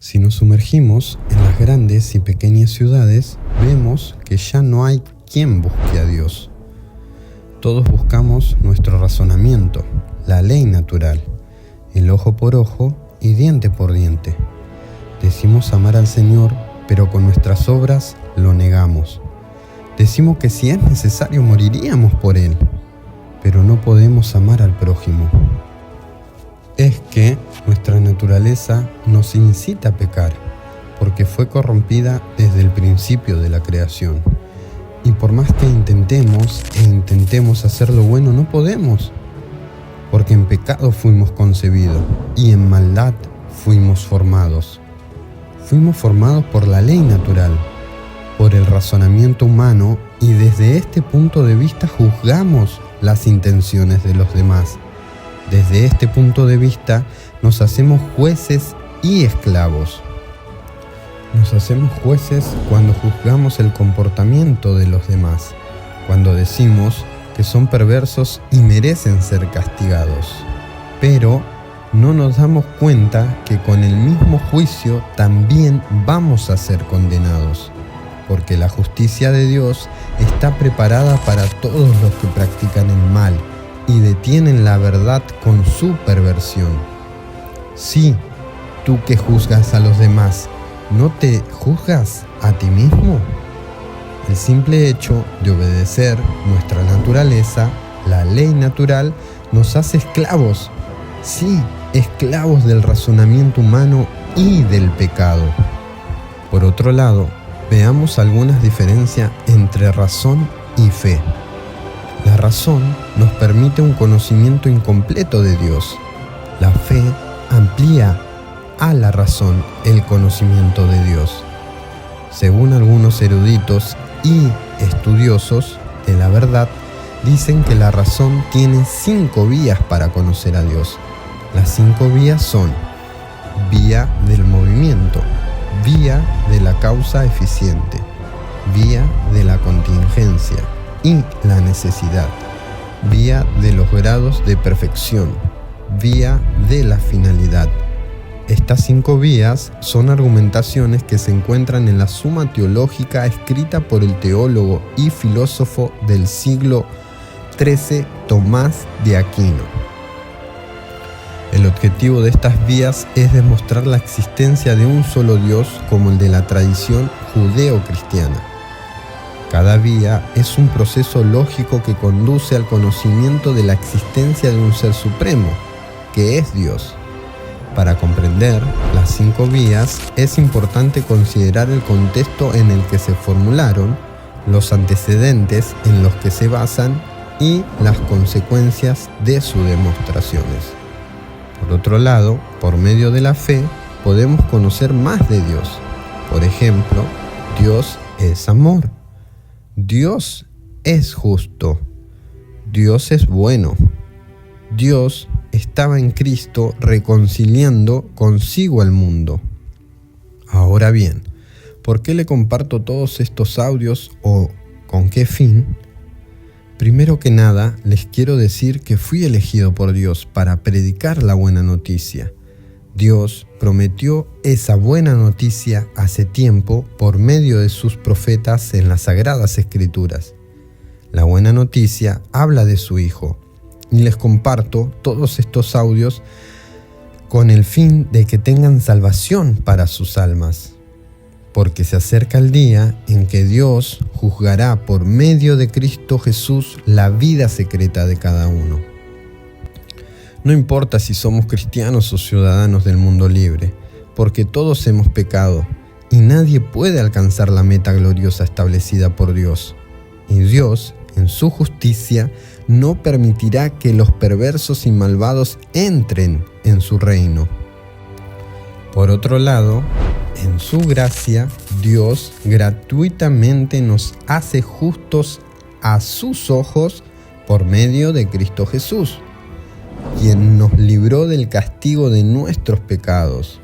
Si nos sumergimos en las grandes y pequeñas ciudades, vemos que ya no hay quien busque a Dios. Todos buscamos nuestro razonamiento, la ley natural, el ojo por ojo y diente por diente. Decimos amar al Señor, pero con nuestras obras lo negamos. Decimos que si es necesario moriríamos por Él, pero no podemos amar al prójimo. Es que nuestra naturaleza nos incita a pecar, porque fue corrompida desde el principio de la creación. Y por más que intentemos hacer lo bueno, no podemos, porque en pecado fuimos concebidos y en maldad fuimos formados. Fuimos formados por la ley natural, por el razonamiento humano, y desde este punto de vista juzgamos las intenciones de los demás. Desde este punto de vista nos hacemos jueces y esclavos. Nos hacemos jueces cuando juzgamos el comportamiento de los demás, cuando decimos que son perversos y merecen ser castigados. Pero no nos damos cuenta que con el mismo juicio también vamos a ser condenados, porque la justicia de Dios está preparada para todos los que practican el mal y detienen la verdad con su perversión. Sí, tú que juzgas a los demás, ¿no te juzgas a ti mismo? El simple hecho de obedecer nuestra naturaleza, la ley natural, nos hace esclavos. Sí, esclavos del razonamiento humano y del pecado. Por otro lado, veamos algunas diferencias entre razón y fe. La razón nos permite un conocimiento incompleto de Dios. La fe amplía a la razón el conocimiento de Dios. Según algunos eruditos y estudiosos de la verdad, dicen que la razón tiene 5 vías para conocer a Dios. Las 5 vías son: vía del movimiento, vía de la causa eficiente, vía de la contingencia y la necesidad, vía de los grados de perfección, vía de la finalidad. Estas 5 vías son argumentaciones que se encuentran en la Suma Teológica escrita por el teólogo y filósofo del siglo XIII Tomás de Aquino. El objetivo de estas vías es demostrar la existencia de un solo Dios como el de la tradición judeo-cristiana. Cada vía es un proceso lógico que conduce al conocimiento de la existencia de un ser supremo, que es Dios. Para comprender las 5 vías es importante considerar el contexto en el que se formularon, los antecedentes en los que se basan y las consecuencias de sus demostraciones. Por otro lado, por medio de la fe, podemos conocer más de Dios. Por ejemplo, Dios es amor. Dios es justo. Dios es bueno. Dios estaba en Cristo reconciliando consigo al mundo. Ahora bien, ¿por qué le comparto todos estos audios o con qué fin? Primero que nada, les quiero decir que fui elegido por Dios para predicar la buena noticia. Dios prometió esa buena noticia hace tiempo por medio de sus profetas en las Sagradas Escrituras. La buena noticia habla de su Hijo, y les comparto todos estos audios con el fin de que tengan salvación para sus almas, porque se acerca el día en que Dios juzgará por medio de Cristo Jesús la vida secreta de cada uno. No importa si somos cristianos o ciudadanos del mundo libre, porque todos hemos pecado y nadie puede alcanzar la meta gloriosa establecida por Dios. Y Dios, en su justicia, no permitirá que los perversos y malvados entren en su reino. Por otro lado, en su gracia, Dios gratuitamente nos hace justos a sus ojos por medio de Cristo Jesús, quien nos libró del castigo de nuestros pecados.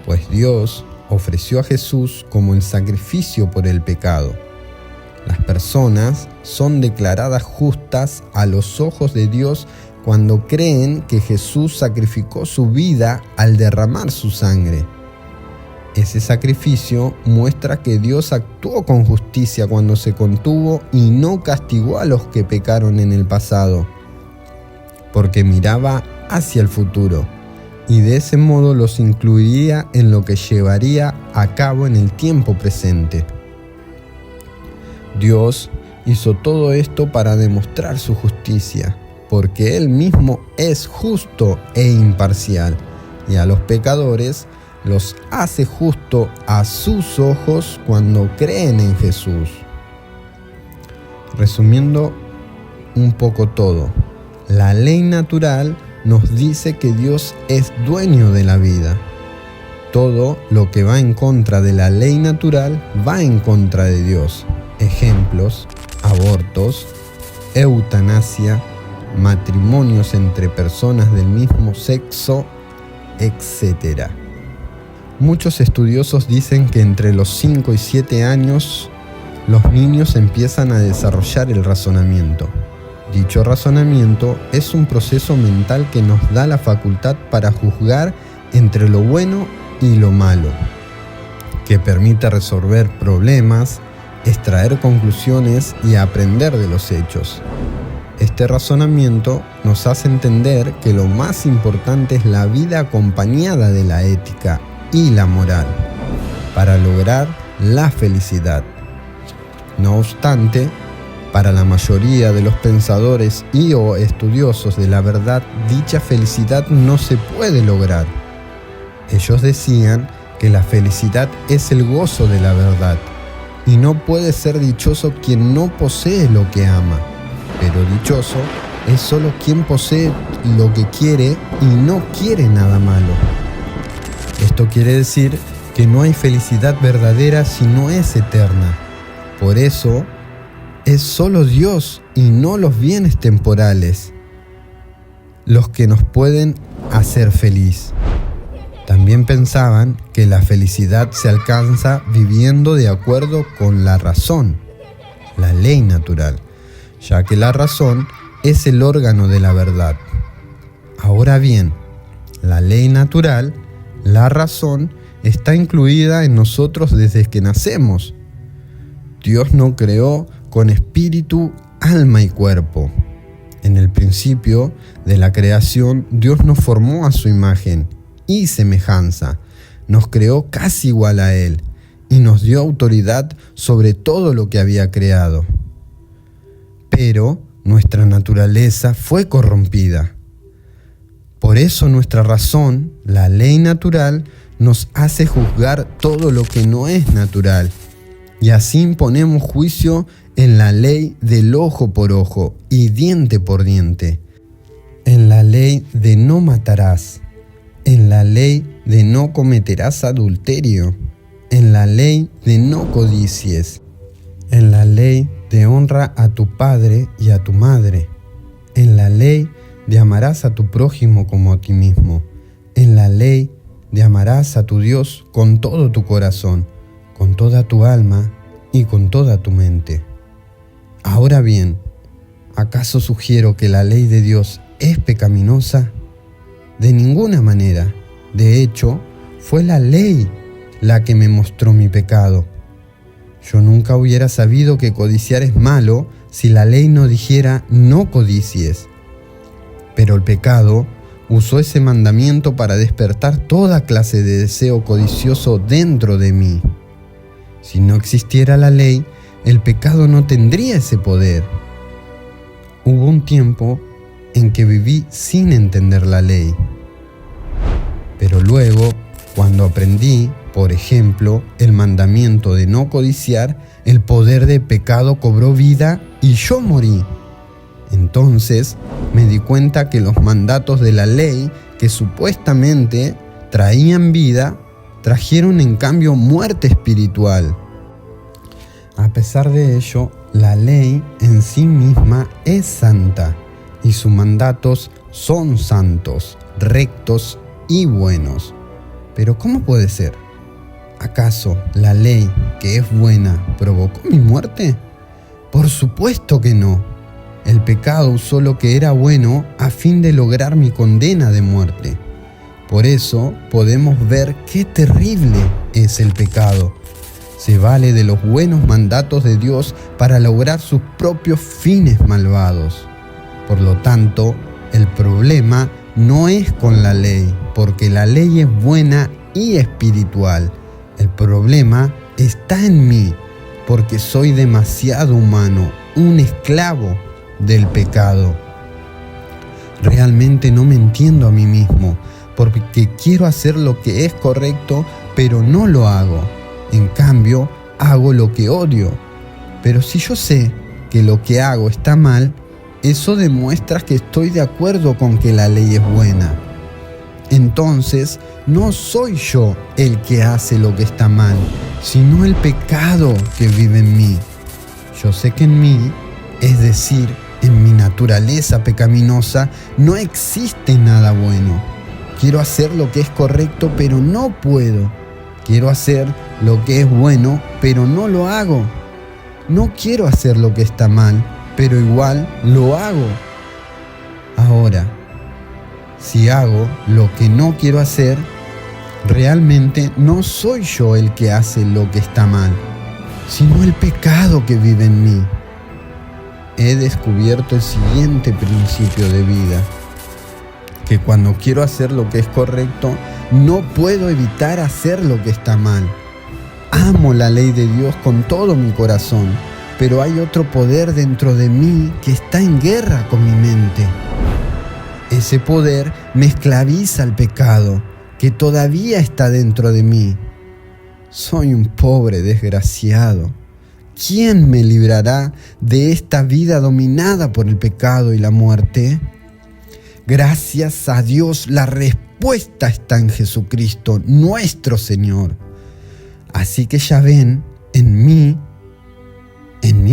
Pues Dios ofreció a Jesús como el sacrificio por el pecado. Las personas son declaradas justas a los ojos de Dios cuando creen que Jesús sacrificó su vida al derramar su sangre. Ese sacrificio muestra que Dios actuó con justicia cuando se contuvo y no castigó a los que pecaron en el pasado, porque miraba hacia el futuro y de ese modo los incluiría en lo que llevaría a cabo en el tiempo presente. Dios hizo todo esto para demostrar su justicia, porque Él mismo es justo e imparcial, y a los pecadores los hace justo a sus ojos cuando creen en Jesús. Resumiendo un poco todo, la ley natural nos dice que Dios es dueño de la vida. Todo lo que va en contra de la ley natural va en contra de Dios. Ejemplos: abortos, eutanasia, matrimonios entre personas del mismo sexo, etc. Muchos estudiosos dicen que entre los 5 y 7 años los niños empiezan a desarrollar el razonamiento. Dicho razonamiento es un proceso mental que nos da la facultad para juzgar entre lo bueno y lo malo, que permite resolver problemas, extraer conclusiones y aprender de los hechos. Este razonamiento nos hace entender que lo más importante es la vida acompañada de la ética y la moral para lograr la felicidad. No obstante, para la mayoría de los pensadores y o estudiosos de la verdad, dicha felicidad no se puede lograr. Ellos decían que la felicidad es el gozo de la verdad, y no puede ser dichoso quien no posee lo que ama, pero dichoso es solo quien posee lo que quiere y no quiere nada malo. Esto quiere decir que no hay felicidad verdadera si no es eterna. Por eso, es solo Dios y no los bienes temporales los que nos pueden hacer feliz. También pensaban que la felicidad se alcanza viviendo de acuerdo con la razón, la ley natural, ya que la razón es el órgano de la verdad. Ahora bien, la ley natural, la razón, está incluida en nosotros desde que nacemos. Dios nos creó con espíritu, alma y cuerpo. En el principio de la creación, Dios nos formó a su imagen y semejanza, nos creó casi igual a Él y nos dio autoridad sobre todo lo que había creado. Pero nuestra naturaleza fue corrompida. Por eso nuestra razón, la ley natural, nos hace juzgar todo lo que no es natural, y así imponemos juicio en la ley del ojo por ojo y diente por diente, en la ley de no matarás, en la ley de no cometerás adulterio, en la ley de no codicies, en la ley de honra a tu padre y a tu madre, en la ley de amarás a tu prójimo como a ti mismo, en la ley de amarás a tu Dios con todo tu corazón, con toda tu alma y con toda tu mente. Ahora bien, ¿acaso sugiero que la ley de Dios es pecaminosa? De ninguna manera. De hecho, fue la ley la que me mostró mi pecado. Yo nunca hubiera sabido que codiciar es malo si la ley no dijera no codicies. Pero el pecado usó ese mandamiento para despertar toda clase de deseo codicioso dentro de mí. Si no existiera la ley, el pecado no tendría ese poder. Hubo un tiempo en que viví sin entender la ley. Pero luego, cuando aprendí, por ejemplo, el mandamiento de no codiciar, el poder del pecado cobró vida y yo morí. Entonces me di cuenta que los mandatos de la ley, que supuestamente traían vida, trajeron en cambio muerte espiritual. A pesar de ello, la ley en sí misma es santa y sus mandatos son santos, rectos y buenos. Pero ¿cómo puede ser? ¿Acaso la ley, que es buena, provocó mi muerte? Por supuesto que no. El pecado usó lo que era bueno a fin de lograr mi condena de muerte. Por eso podemos ver qué terrible es el pecado. Se vale de los buenos mandatos de Dios para lograr sus propios fines malvados. Por lo tanto, el problema no es con la ley, porque la ley es buena y espiritual. El problema está en mí, porque soy demasiado humano, un esclavo del pecado. Realmente no me entiendo a mí mismo, porque quiero hacer lo que es correcto, pero no lo hago. En cambio, hago lo que odio. Pero si yo sé que lo que hago está mal, eso demuestra que estoy de acuerdo con que la ley es buena. Entonces, no soy yo el que hace lo que está mal, sino el pecado que vive en mí. Yo sé que en mí, es decir, en mi naturaleza pecaminosa, no existe nada bueno. Quiero hacer lo que es correcto, pero no puedo. Quiero hacer lo que es bueno, pero no lo hago. No quiero hacer lo que está mal, pero igual lo hago. Ahora, si hago lo que no quiero hacer, realmente no soy yo el que hace lo que está mal, sino el pecado que vive en mí. He descubierto el siguiente principio de vida: que cuando quiero hacer lo que es correcto, no puedo evitar hacer lo que está mal. Amo la ley de Dios con todo mi corazón, pero hay otro poder dentro de mí que está en guerra con mi mente. Ese poder me esclaviza al pecado, que todavía está dentro de mí. Soy un pobre desgraciado. ¿Quién me librará de esta vida dominada por el pecado y la muerte? Gracias a Dios, la respuesta está en Jesucristo, nuestro Señor. Así que ya ven, en mi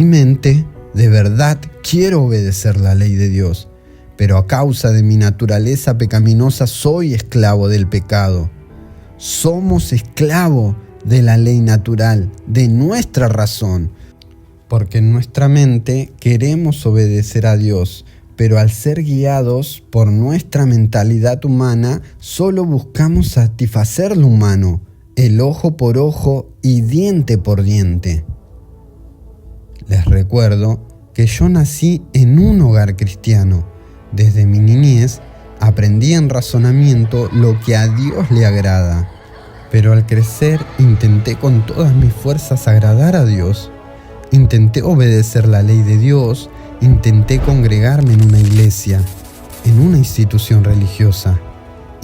mente, de verdad quiero obedecer la ley de Dios, pero a causa de mi naturaleza pecaminosa soy esclavo del pecado. Somos esclavos de la ley natural, de nuestra razón, porque en nuestra mente queremos obedecer a Dios, pero al ser guiados por nuestra mentalidad humana, solo buscamos satisfacer lo humano, el ojo por ojo y diente por diente. Les recuerdo que yo nací en un hogar cristiano. Desde mi niñez aprendí en razonamiento lo que a Dios le agrada, pero al crecer intenté con todas mis fuerzas agradar a Dios. Intenté obedecer la ley de Dios. Intenté congregarme en una iglesia, en una institución religiosa.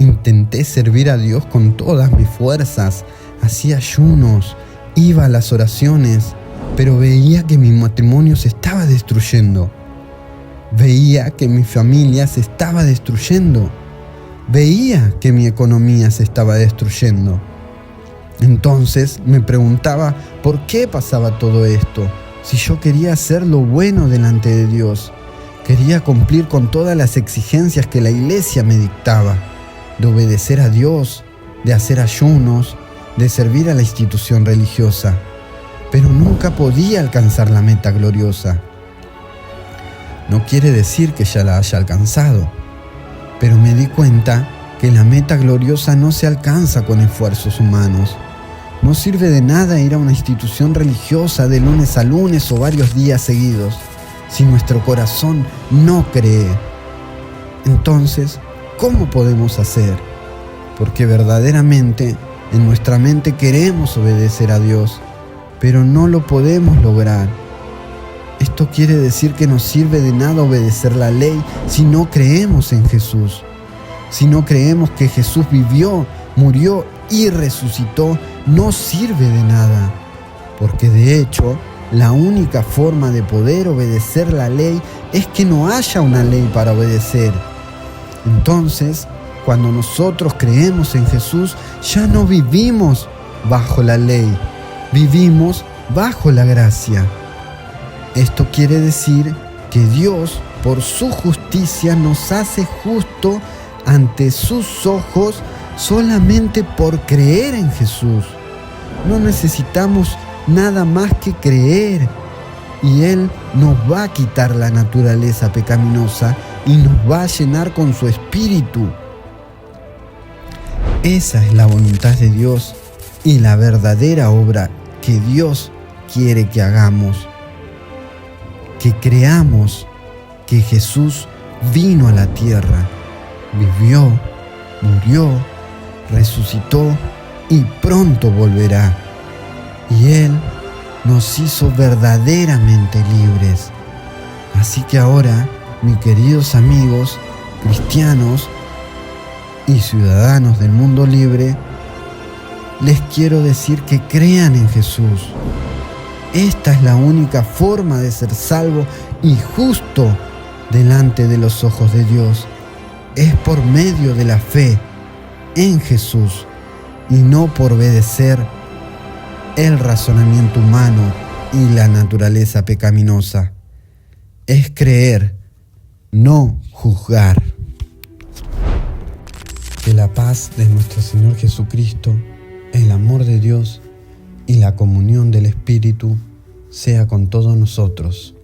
Intenté servir a Dios con todas mis fuerzas. Hacía ayunos, iba a las oraciones, pero veía que mi matrimonio se estaba destruyendo. Veía que mi familia se estaba destruyendo. Veía que mi economía se estaba destruyendo. Entonces me preguntaba por qué pasaba todo esto. Si yo quería hacer lo bueno delante de Dios, quería cumplir con todas las exigencias que la iglesia me dictaba, de obedecer a Dios, de hacer ayunos, de servir a la institución religiosa, pero nunca podía alcanzar la meta gloriosa. No quiere decir que ya la haya alcanzado, pero me di cuenta que la meta gloriosa no se alcanza con esfuerzos humanos. No sirve de nada ir a una institución religiosa de lunes a lunes o varios días seguidos si nuestro corazón no cree. Entonces, ¿cómo podemos hacer? Porque verdaderamente en nuestra mente queremos obedecer a Dios, pero no lo podemos lograr. Esto quiere decir que no sirve de nada obedecer la ley si no creemos en Jesús. Si no creemos que Jesús vivió, murió y resucitó, no sirve de nada, porque de hecho, la única forma de poder obedecer la ley es que no haya una ley para obedecer. Entonces, cuando nosotros creemos en Jesús, ya no vivimos bajo la ley, vivimos bajo la gracia. Esto quiere decir que Dios, por su justicia, nos hace justo ante sus ojos solamente por creer en Jesús. No necesitamos nada más que creer, y Él nos va a quitar la naturaleza pecaminosa y nos va a llenar con su espíritu. Esa es la voluntad de Dios, y la verdadera obra que Dios quiere que hagamos. Que creamos que Jesús vino a la tierra, vivió, murió, resucitó y pronto volverá. Y Él nos hizo verdaderamente libres. Así que ahora, mis queridos amigos cristianos y ciudadanos del mundo libre, les quiero decir que crean en Jesús. Esta es la única forma de ser salvo y justo delante de los ojos de Dios. Es por medio de la fe en Jesús y no por obedecer el razonamiento humano y la naturaleza pecaminosa. Es creer, no juzgar. Que la paz de nuestro Señor Jesucristo, el amor de Dios y la comunión del Espíritu sea con todos nosotros.